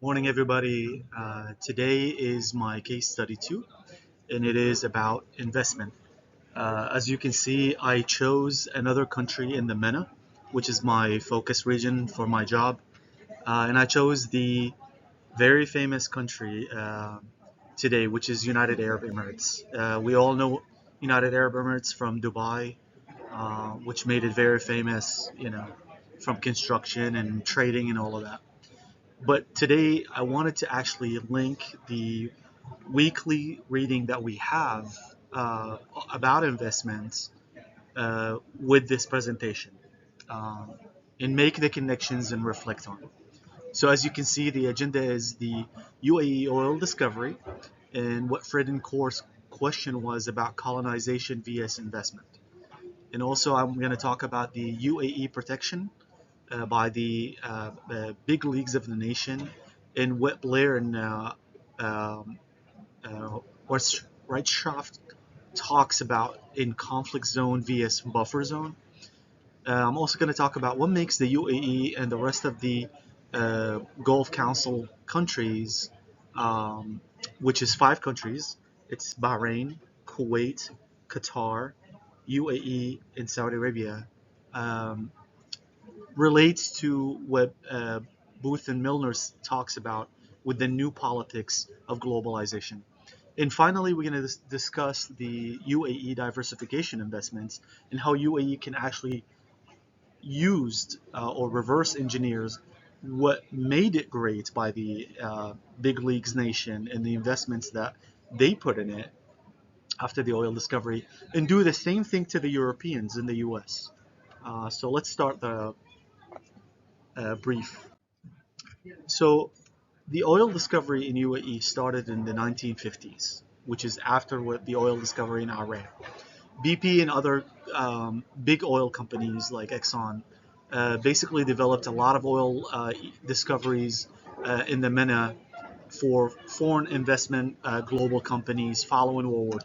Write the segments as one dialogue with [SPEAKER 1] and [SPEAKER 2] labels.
[SPEAKER 1] Morning, everybody. Today is my case study two, and it is about investment. As you can see, I chose another country in the MENA, which is my focus region for my job, and I chose the very famous country today, which is United Arab Emirates. We all know United Arab Emirates from Dubai, which made it very famous, from construction and trading and all of that. But today I wanted to actually link the weekly reading that we have about investments with this presentation um, and make the connections and reflect on it. So as you can see, the agenda is the UAE oil discovery and what Fred and Core's question was about colonization vs investment. And also I'm going to talk about the UAE protection by the big leagues of the nation in what Blair and um, what Reichshaft talks about in conflict zone vs buffer zone. I'm also going to talk about what makes the UAE and the rest of the Gulf Council countries, um, which is five countries. It's Bahrain, Kuwait, Qatar, UAE, and Saudi Arabia. Um, Relates to what Booth and Milner talks about with the new politics of globalization. And finally, we're going to discuss the UAE diversification investments and how UAE can actually use or reverse engineers what made it great by the big leagues nation and the investments that they put in it after the oil discovery, and do the same thing to the Europeans in the US. So let's start the brief. So the oil discovery in UAE started in the 1950s, which is after what the oil discovery in Iran. BP and other big oil companies like Exxon basically developed a lot of oil discoveries in the MENA for foreign investment global companies following World War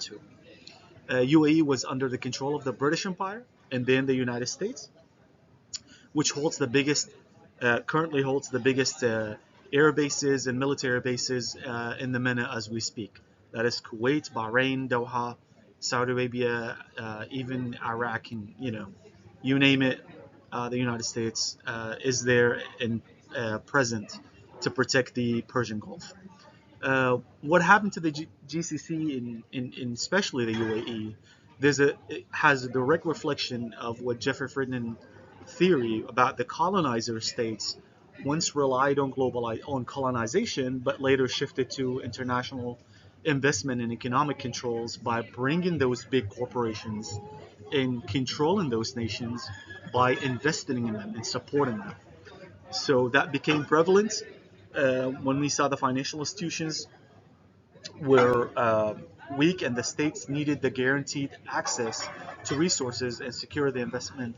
[SPEAKER 1] II. UAE was under the control of the British Empire and then the United States, which holds the biggest, currently holds the biggest air bases and military bases in the MENA as we speak. That is Kuwait, Bahrain, Doha, Saudi Arabia, even Iraq, and you name it. The United States is there and present to protect the Persian Gulf. What happened to the GCC in especially the UAE? It has a direct reflection of what Jeffrey Friedman theory about the colonizer states once relied on on colonization, but later shifted to international investment and economic controls by bringing those big corporations and controlling those nations by investing in them and supporting them. So that became prevalent when we saw the financial institutions were weak and the states needed the guaranteed access to resources and secure the investment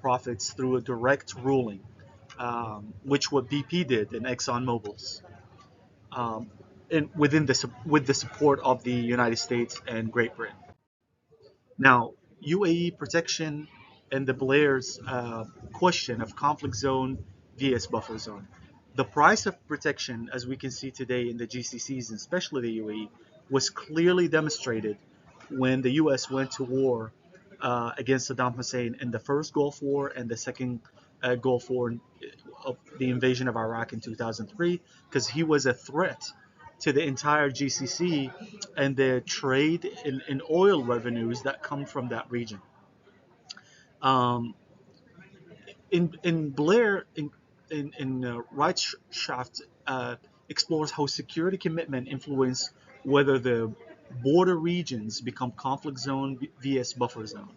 [SPEAKER 1] profits through a direct ruling, which what BP did in ExxonMobil's, um, with the support of the United States and Great Britain. Now, UAE protection and the Blair's question of conflict zone vs buffer zone. The price of protection, as we can see today in the GCCs, and especially the UAE, was clearly demonstrated when the US went to war against Saddam Hussein in the first Gulf War and the second Gulf War of the invasion of Iraq in 2003, because he was a threat to the entire GCC and the trade in oil revenues that come from that region. Um, in Blair, Reichschaft explores how security commitment influence whether the border regions become conflict zone vs buffer zone.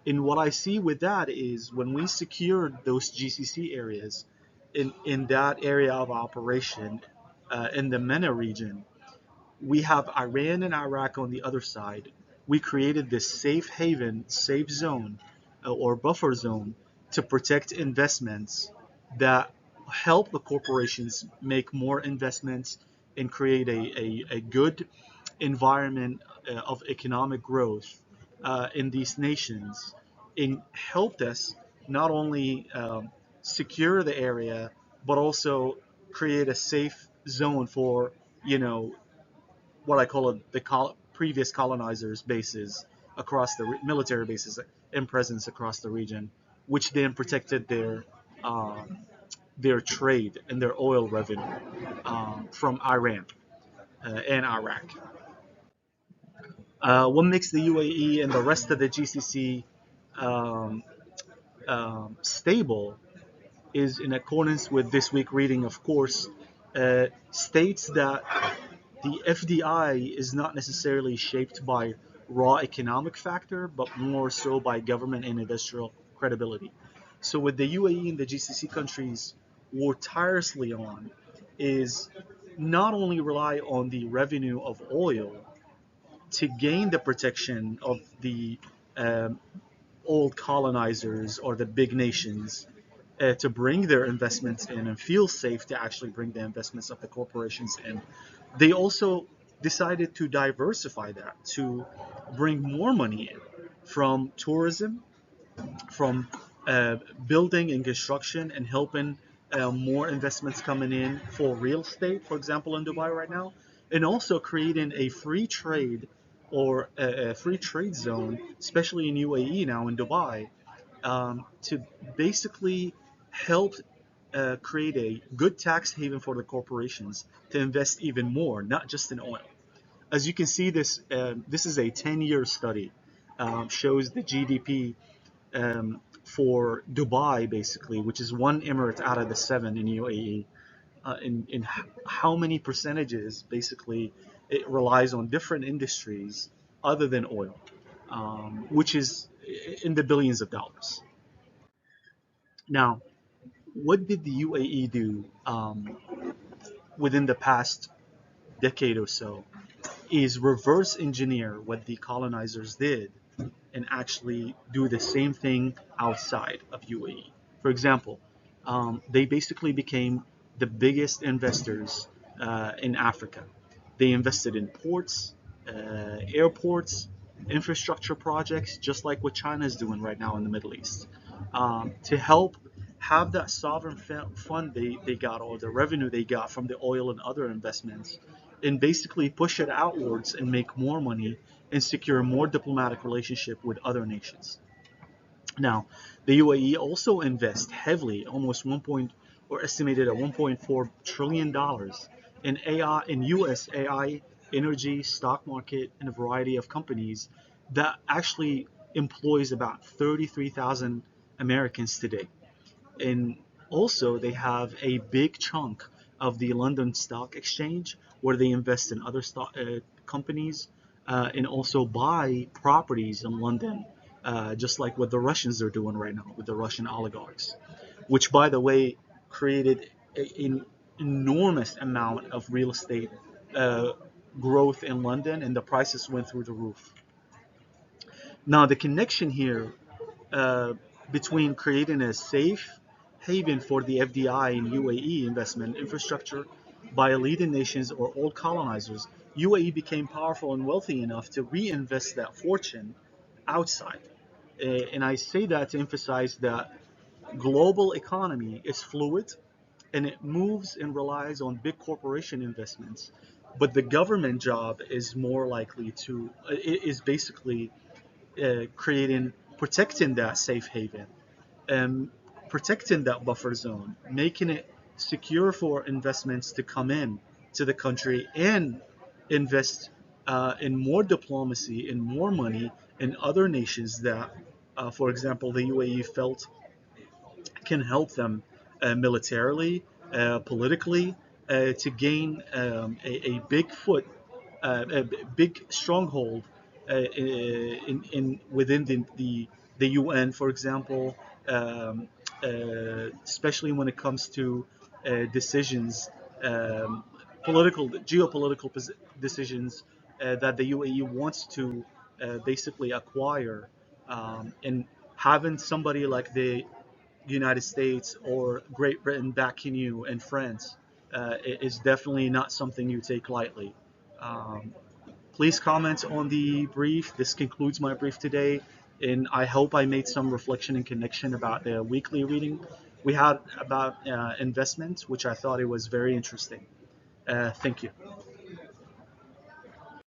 [SPEAKER 1] And what I see with that is when we secured those GCC areas in that area of operation in the MENA region, we have Iran and Iraq on the other side. We created this safe haven, safe zone, or buffer zone to protect investments that help the corporations make more investments and create a good environment of economic growth in these nations, and helped us not only secure the area but also create a safe zone for, you know, what I call it, the previous colonizers' bases across the military bases and presence across the region, which then protected um, their trade and their oil revenue from Iran and Iraq. What makes the UAE and the rest of the GCC um, stable is in accordance with this week reading, of course, states that the FDI is not necessarily shaped by raw economic factor, but more so by government and industrial credibility. So what the UAE and the GCC countries work tirelessly on is not only rely on the revenue of oil to gain the protection of the um, old colonizers or the big nations to bring their investments in and feel safe to actually bring the investments of the corporations in. They also decided to diversify that to bring more money in from tourism, from uh, building and construction, and helping more investments coming in for real estate, for example, in Dubai right now, and also creating a free trade or a free trade zone, especially in UAE now in Dubai, to basically help create a good tax haven for the corporations to invest even more, not just in oil. As you can see, this is a 10-year study, shows the GDP for Dubai, basically, which is one emirate out of the seven in UAE, in how many percentages basically it relies on different industries other than oil, which is in the billions of dollars. Now, what did the UAE do within the past decade or so? Is reverse engineer what the colonizers did and actually do the same thing outside of UAE. For example, they basically became the biggest investors in Africa. They invested in ports, airports, infrastructure projects, just like what China is doing right now in the Middle East, to help have that sovereign fund they got, or the revenue they got from the oil and other investments, and basically push it outwards and make more money and secure a more diplomatic relationship with other nations. Now, the UAE also invests heavily, almost 1 point, or estimated at 1.4 trillion dollars in AI, in US AI, energy, stock market, and a variety of companies that actually employs about 33,000 Americans today. And also, they have a big chunk of the London Stock Exchange where they invest in other stock companies, and also buy properties in London, just like what the Russians are doing right now with the Russian oligarchs, which, by the way, created an enormous amount of real estate uh, growth in London, and the prices went through the roof. Now, the connection here uh, between creating a safe haven for the FDI and UAE investment infrastructure by leading nations or old colonizers, UAE became powerful and wealthy enough to reinvest that fortune outside. And I say that to emphasize that global economy is fluid and it moves and relies on big corporation investments, but the government job is more likely to is basically creating, protecting that safe haven, and protecting that buffer zone, making it secure for investments to come in to the country and invest in more diplomacy and more money in other nations that, for example, the UAE felt can help them militarily, politically, to gain a big foot, a big stronghold in within the UN, for example, um, especially when it comes to decisions, um, geopolitical decisions that the UAE wants to basically acquire, and having somebody like the United States or Great Britain backing you and France is definitely not something you take lightly. Um, Please comment on the brief. This concludes my brief today, and I hope I made some reflection and connection about the weekly reading we had about investment, which I thought it was very interesting. Thank you.